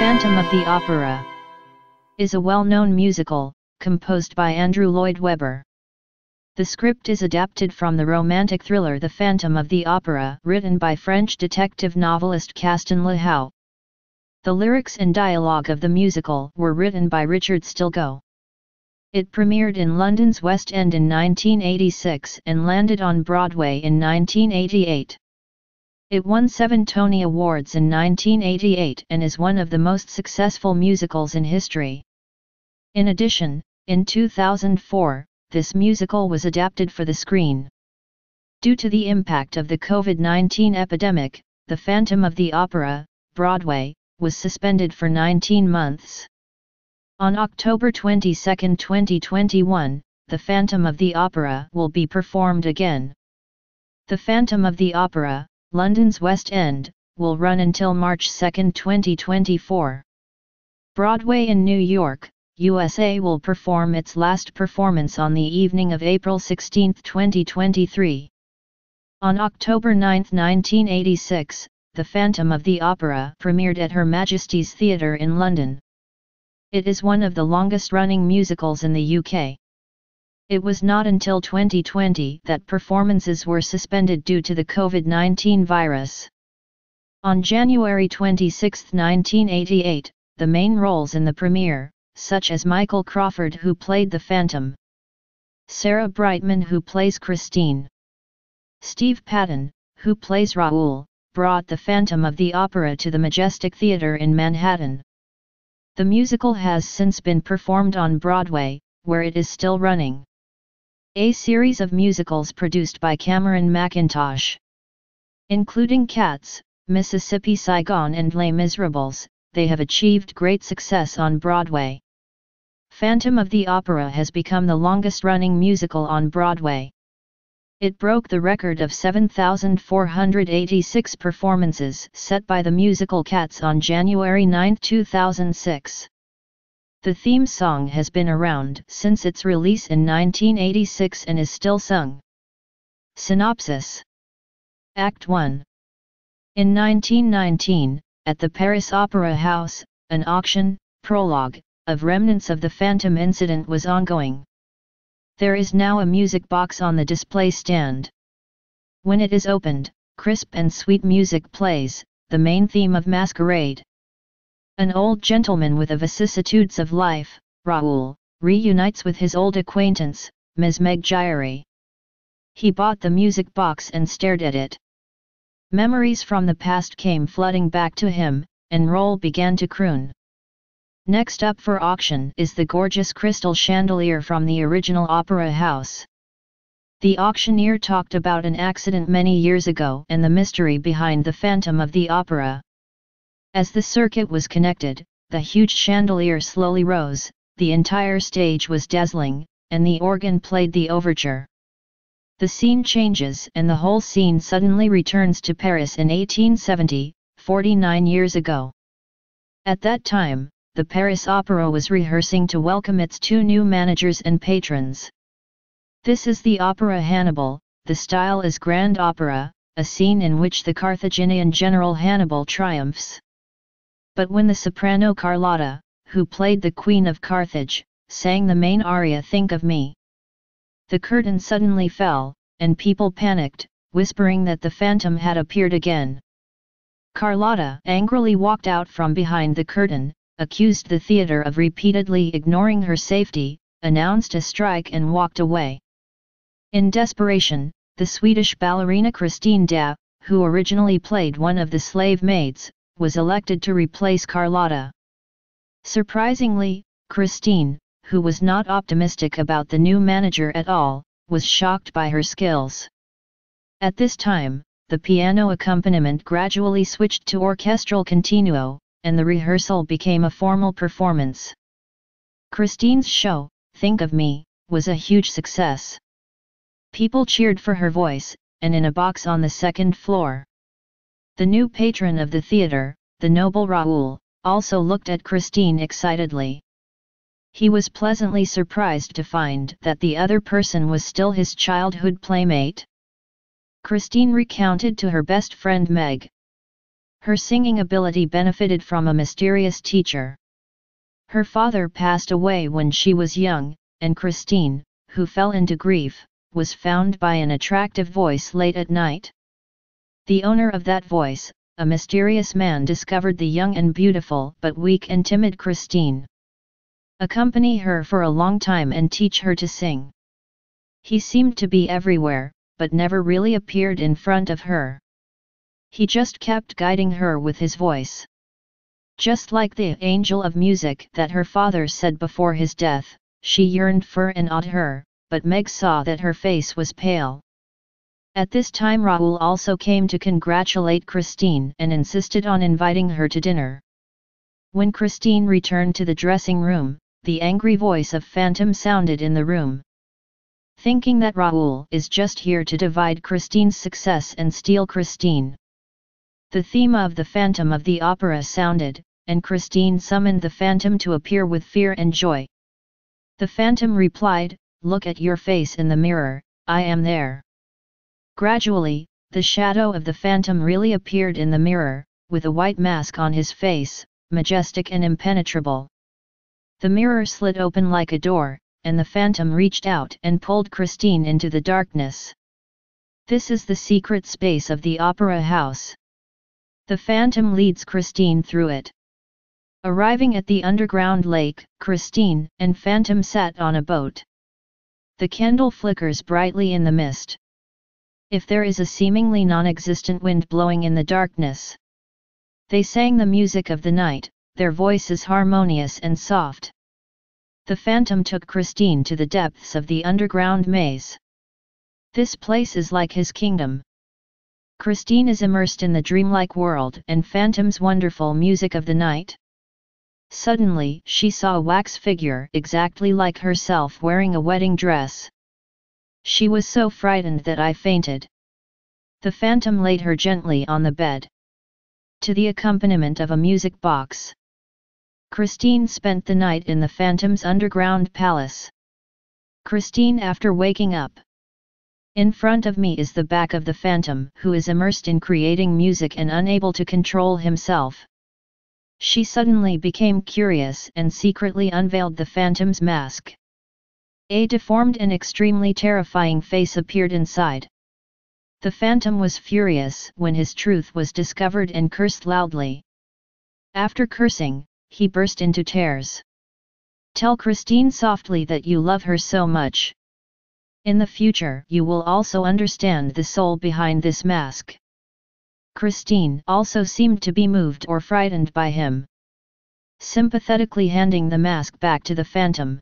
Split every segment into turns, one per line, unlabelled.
Phantom of the Opera is a well-known musical, composed by Andrew Lloyd Webber. The script is adapted from the romantic thriller The Phantom of the Opera, written by French detective novelist Caston Lehou. The lyrics and dialogue of the musical were written by Richard Stilgoe. It premiered in London's West End in 1986 and landed on Broadway in 1988. It won 7 Tony Awards in 1988 and is one of the most successful musicals in history. In addition, in 2004, this musical was adapted for the screen. Due to the impact of the COVID-19 epidemic, The Phantom of the Opera, Broadway, was suspended for 19 months. On October 22, 2021, The Phantom of the Opera will be performed again. The Phantom of the Opera, London's West End, will run until March 2, 2024. Broadway in New York, USA will perform its last performance on the evening of April 16, 2023. On October 9, 1986, The Phantom of the Opera premiered at Her Majesty's Theatre in London. It is one of the longest-running musicals in the UK. It was not until 2020 that performances were suspended due to the COVID-19 virus. On January 26, 1988, the main roles in the premiere, such as Michael Crawford who played the Phantom, Sarah Brightman who plays Christine, Steve Patton, who plays Raoul, brought The Phantom of the Opera to the Majestic Theatre in Manhattan. The musical has since been performed on Broadway, where it is still running. A series of musicals produced by Cameron Mackintosh, including Cats, Mississippi Saigon and Les Miserables, they have achieved great success on Broadway. Phantom of the Opera has become the longest-running musical on Broadway. It broke the record of 7,486 performances set by the musical Cats on January 9, 2006. The theme song has been around since its release in 1986 and is still sung. Synopsis. Act 1. In 1919, at the Paris Opera House, an auction, prologue, of remnants of the Phantom incident was ongoing. There is now a music box on the display stand. When it is opened, crisp and sweet music plays, the main theme of Masquerade. An old gentleman with the vicissitudes of life, Raoul, reunites with his old acquaintance, Ms. Meg Giry. He bought the music box and stared at it. Memories from the past came flooding back to him, and Raoul began to croon. Next up for auction is the gorgeous crystal chandelier from the original opera house. The auctioneer talked about an accident many years ago and the mystery behind the Phantom of the Opera. As the circuit was connected, the huge chandelier slowly rose, the entire stage was dazzling, and the organ played the overture. The scene changes and the whole scene suddenly returns to Paris in 1870, 49 years ago. At that time, the Paris Opera was rehearsing to welcome its 2 new managers and patrons. This is the opera Hannibal, the style is grand opera, a scene in which the Carthaginian general Hannibal triumphs. But when the soprano Carlotta, who played the Queen of Carthage, sang the main aria Think of Me, the curtain suddenly fell, and people panicked, whispering that the Phantom had appeared again. Carlotta angrily walked out from behind the curtain, accused the theatre of repeatedly ignoring her safety, announced a strike and walked away. In desperation, the Swedish ballerina Christine Dae, who originally played one of the slave maids, was elected to replace Carlotta. Surprisingly, Christine, who was not optimistic about the new manager at all, was shocked by her skills. At this time, the piano accompaniment gradually switched to orchestral continuo, and the rehearsal became a formal performance. Christine's show, Think of Me, was a huge success. People cheered for her voice, and in a box on the second floor. The new patron of the theatre, the noble Raoul, also looked at Christine excitedly. He was pleasantly surprised to find that the other person was still his childhood playmate. Christine recounted to her best friend Meg. Her singing ability benefited from a mysterious teacher. Her father passed away when she was young, and Christine, who fell into grief, was found by an attractive voice late at night. The owner of that voice, a mysterious man, discovered the young and beautiful but weak and timid Christine. Accompany her for a long time and teach her to sing. He seemed to be everywhere, but never really appeared in front of her. He just kept guiding her with his voice. Just like the angel of music that her father said before his death, she yearned for and awed her, but Meg saw that her face was pale. At this time Raoul also came to congratulate Christine and insisted on inviting her to dinner. When Christine returned to the dressing room, the angry voice of Phantom sounded in the room. Thinking that Raoul is just here to divide Christine's success and steal Christine. The theme of the Phantom of the opera sounded, and Christine summoned the Phantom to appear with fear and joy. The Phantom replied, "Look at your face in the mirror, I am there." Gradually, the shadow of the Phantom really appeared in the mirror, with a white mask on his face, majestic and impenetrable. The mirror slid open like a door, and the Phantom reached out and pulled Christine into the darkness. This is the secret space of the opera house. The Phantom leads Christine through it. Arriving at the underground lake, Christine and Phantom sat on a boat. The candle flickers brightly in the mist. If there is a seemingly non-existent wind blowing in the darkness. They sang the music of the night, their voices harmonious and soft. The Phantom took Christine to the depths of the underground maze. This place is like his kingdom. Christine is immersed in the dreamlike world and Phantom's wonderful music of the night. Suddenly she saw a wax figure exactly like herself wearing a wedding dress. She was so frightened that I fainted. The Phantom laid her gently on the bed. To the accompaniment of a music box. Christine spent the night in the Phantom's underground palace. Christine after waking up. In front of me is the back of the Phantom who is immersed in creating music and unable to control himself. She suddenly became curious and secretly unveiled the Phantom's mask. A deformed and extremely terrifying face appeared inside. The Phantom was furious when his truth was discovered and cursed loudly. After cursing, he burst into tears. "Tell Christine softly that you love her so much. In the future you will also understand the soul behind this mask." Christine also seemed to be moved or frightened by him. Sympathetically handing the mask back to the Phantom.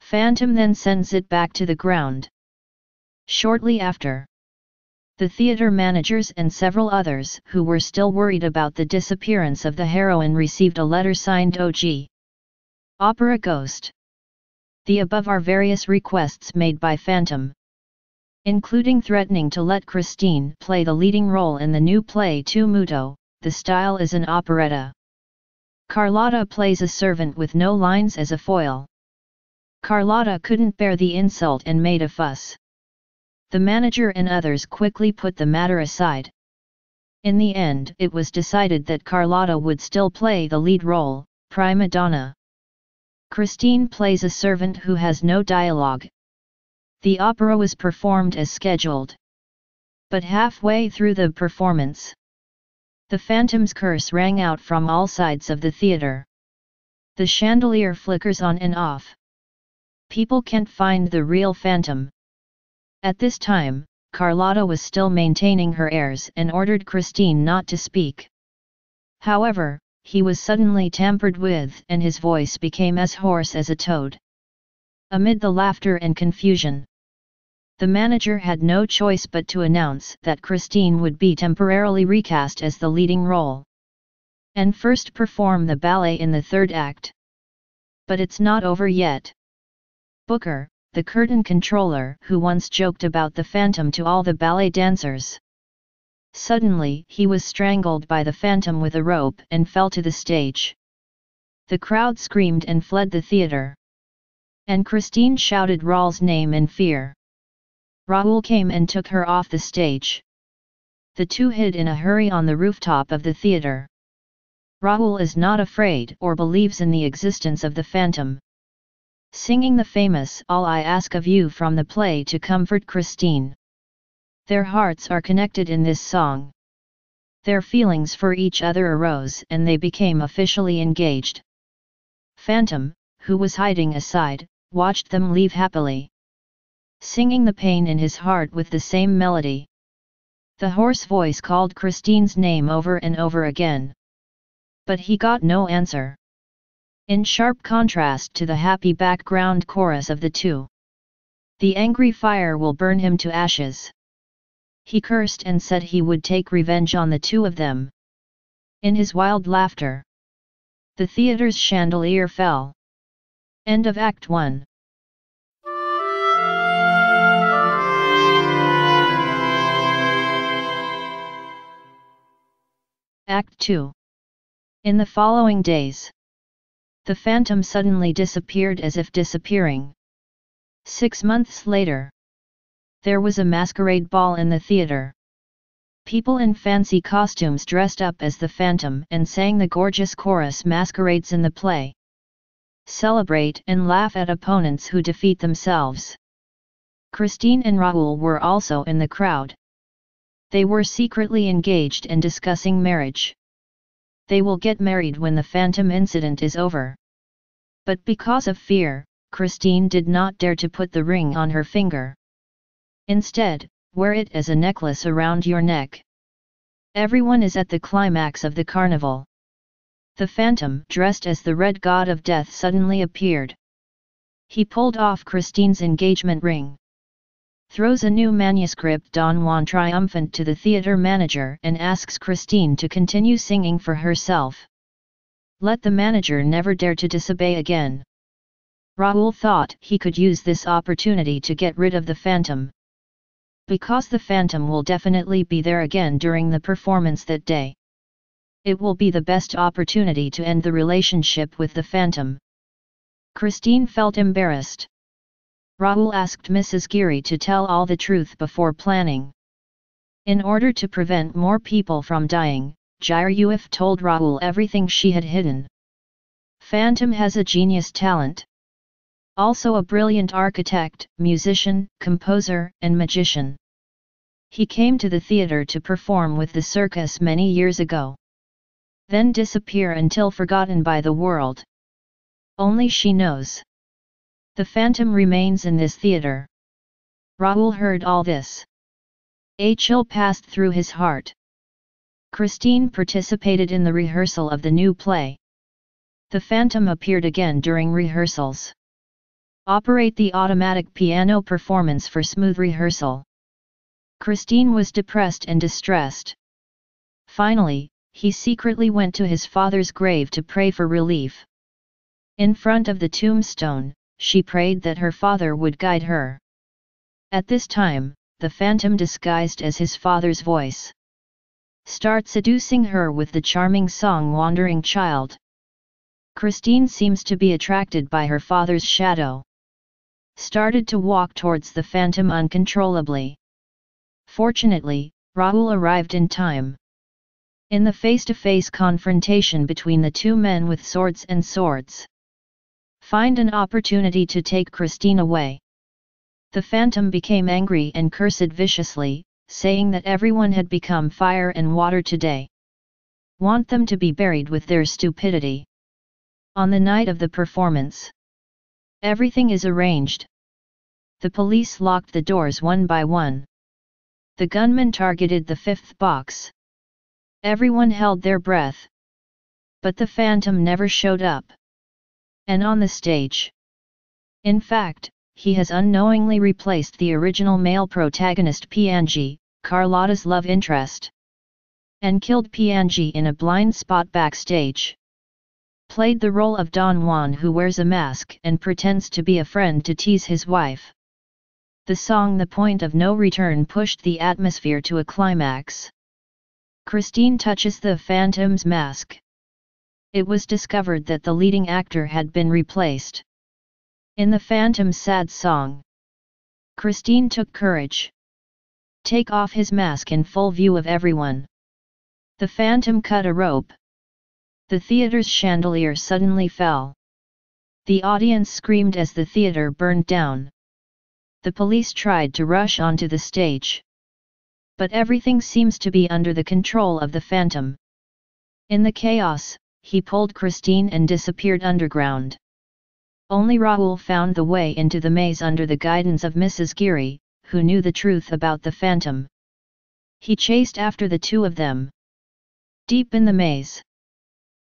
Phantom then sends it back to the ground. Shortly after, the theater managers and several others who were still worried about the disappearance of the heroine received a letter signed OG. Opera Ghost. The above are various requests made by Phantom, including threatening to let Christine play the leading role in the new play Tu Muto. The style is an operetta. Carlotta plays a servant with no lines as a foil. Carlotta couldn't bear the insult and made a fuss. The manager and others quickly put the matter aside. In the end, it was decided that Carlotta would still play the lead role, prima donna. Christine plays a servant who has no dialogue. The opera was performed as scheduled. But halfway through the performance, the Phantom's curse rang out from all sides of the theater. The chandelier flickers on and off. People can't find the real Phantom. At this time, Carlotta was still maintaining her airs and ordered Christine not to speak. However, he was suddenly tampered with and his voice became as hoarse as a toad. Amid the laughter and confusion, the manager had no choice but to announce that Christine would be temporarily recast as the leading role, and first perform the ballet in the third act. But it's not over yet. Booker, the curtain controller who once joked about the Phantom to all the ballet dancers. Suddenly he was strangled by the Phantom with a rope and fell to the stage. The crowd screamed and fled the theater. And Christine shouted Raoul's name in fear. Raoul came and took her off the stage. The two hid in a hurry on the rooftop of the theatre. Raoul is not afraid or believes in the existence of the phantom. Singing the famous "All I Ask of You" from the play to comfort Christine. Their hearts are connected in this song. Their feelings for each other arose and they became officially engaged. Phantom, who was hiding aside, watched them leave happily, singing the pain in his heart with the same melody. The hoarse voice called Christine's name over and over again. But he got no answer. In sharp contrast to the happy background chorus of the two. The angry fire will burn him to ashes. He cursed and said he would take revenge on the two of them. In his wild laughter, the theatre's chandelier fell. End of Act 1. Act 2. In the following days, the phantom suddenly disappeared as if disappearing. 6 months later, there was a masquerade ball in the theatre. People in fancy costumes dressed up as the phantom and sang the gorgeous chorus masquerades in the play. Celebrate and laugh at opponents who defeat themselves. Christine and Raoul were also in the crowd. They were secretly engaged and discussing marriage. They will get married when the phantom incident is over. But because of fear, Christine did not dare to put the ring on her finger. Instead, wear it as a necklace around your neck. Everyone is at the climax of the carnival. The phantom, dressed as the Red God of Death, suddenly appeared. He pulled off Christine's engagement ring, throws a new manuscript Don Juan triumphant to the theatre manager and asks Christine to continue singing for herself. Let the manager never dare to disobey again. Raoul thought he could use this opportunity to get rid of the phantom. Because the phantom will definitely be there again during the performance that day. It will be the best opportunity to end the relationship with the phantom. Christine felt embarrassed. Raoul asked Mrs. Geary to tell all the truth before planning. In order to prevent more people from dying, Gyuruf told Raoul everything she had hidden. Phantom has a genius talent. Also a brilliant architect, musician, composer, and magician. He came to the theatre to perform with the circus many years ago. Then disappear until forgotten by the world. Only she knows. The phantom remains in this theatre. Raoul heard all this. A chill passed through his heart. Christine participated in the rehearsal of the new play. The phantom appeared again during rehearsals. Operate the automatic piano performance for smooth rehearsal. Christine was depressed and distressed. Finally, he secretly went to his father's grave to pray for relief. In front of the tombstone, she prayed that her father would guide her. At this time, the phantom disguised as his father's voice starts seducing her with the charming song "Wandering Child." Christine seems to be attracted by her father's shadow. Started to walk towards the phantom uncontrollably. Fortunately, Raoul arrived in time. In the face-to-face confrontation between the two men with swords and swords, find an opportunity to take Christine away. The phantom became angry and cursed viciously, saying that everyone had become fire and water today. Want them to be buried with their stupidity. On the night of the performance, everything is arranged. The police locked the doors one by one. The gunman targeted the fifth box. Everyone held their breath. But the phantom never showed up. And on the stage. In fact, he has unknowingly replaced the original male protagonist Piangi, Carlotta's love interest. And killed Piangi in a blind spot backstage. Played the role of Don Juan, who wears a mask and pretends to be a friend to tease his wife. The song "The Point of No Return" pushed the atmosphere to a climax. Christine touches the phantom's mask. It was discovered that the leading actor had been replaced. In the phantom's sad song, Christine took courage. take off his mask in full view of everyone. The phantom cut a rope. The theater's chandelier suddenly fell. The audience screamed as the theater burned down. The police tried to rush onto the stage. But everything seems to be under the control of the phantom. In the chaos, he pulled Christine and disappeared underground. Only Raoul found the way into the maze under the guidance of Mrs. Geary, who knew the truth about the phantom. He chased after the two of them. Deep in the maze,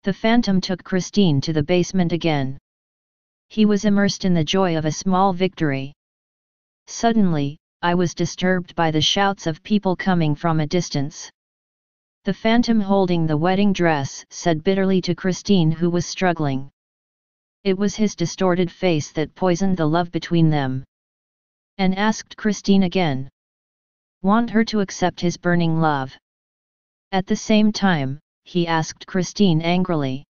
the phantom took Christine to the basement again. He was immersed in the joy of a small victory. Suddenly, I was disturbed by the shouts of people coming from a distance. The phantom holding the wedding dress said bitterly to Christine, who was struggling. It was his distorted face that poisoned the love between them. And asked Christine again. Want her to accept his burning love? At the same time, he asked Christine angrily.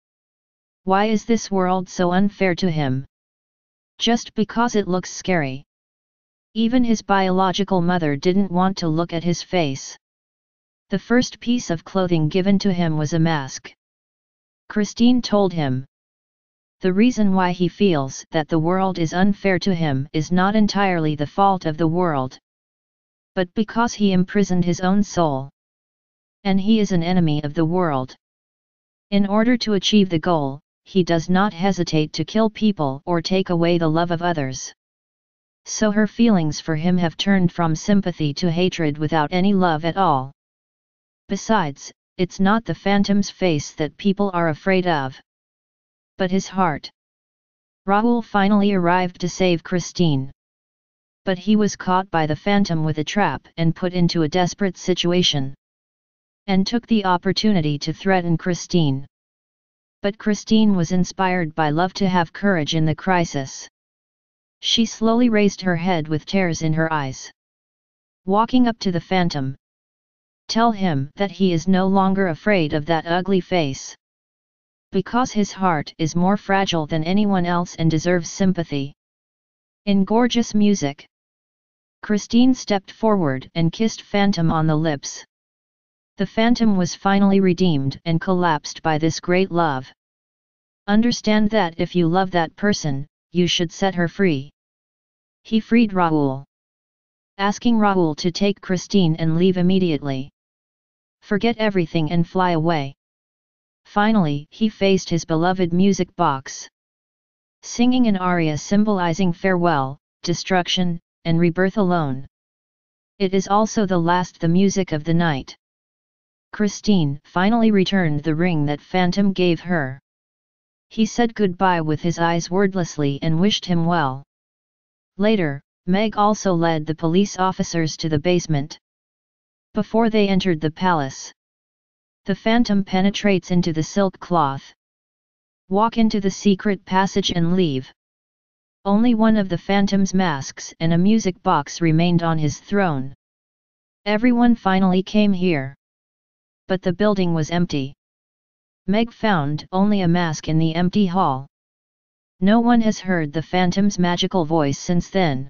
Why is this world so unfair to him? Just because it looks scary. Even his biological mother didn't want to look at his face. The first piece of clothing given to him was a mask. Christine told him. The reason why he feels that the world is unfair to him is not entirely the fault of the world, but because he imprisoned his own soul. And he is an enemy of the world. In order to achieve the goal, he does not hesitate to kill people or take away the love of others. So her feelings for him have turned from sympathy to hatred without any love at all. Besides, it's not the phantom's face that people are afraid of, but his heart. Raoul finally arrived to save Christine. But he was caught by the phantom with a trap and put into a desperate situation. And took the opportunity to threaten Christine. But Christine was inspired by love to have courage in the crisis. She slowly raised her head with tears in her eyes. Walking up to the phantom. Tell him that he is no longer afraid of that ugly face. Because his heart is more fragile than anyone else and deserves sympathy. In gorgeous music, Christine stepped forward and kissed Phantom on the lips. The Phantom was finally redeemed and collapsed by this great love. Understand that if you love that person, you should set her free. He freed Raoul, asking Raoul to take Christine and leave immediately. Forget everything and fly away. Finally, he faced his beloved music box, singing an aria symbolizing farewell, destruction, and rebirth alone. It is also the last the music of the night. Christine finally returned the ring that Phantom gave her. He said goodbye with his eyes wordlessly and wished him well. Later, Meg also led the police officers to the basement. Before they entered the palace, the Phantom penetrates into the silk cloth. Walk into the secret passage and leave. Only one of the Phantom's masks and a music box remained on his throne. Everyone finally came here. But the building was empty. Meg found only a mask in the empty hall. No one has heard the Phantom's magical voice since then.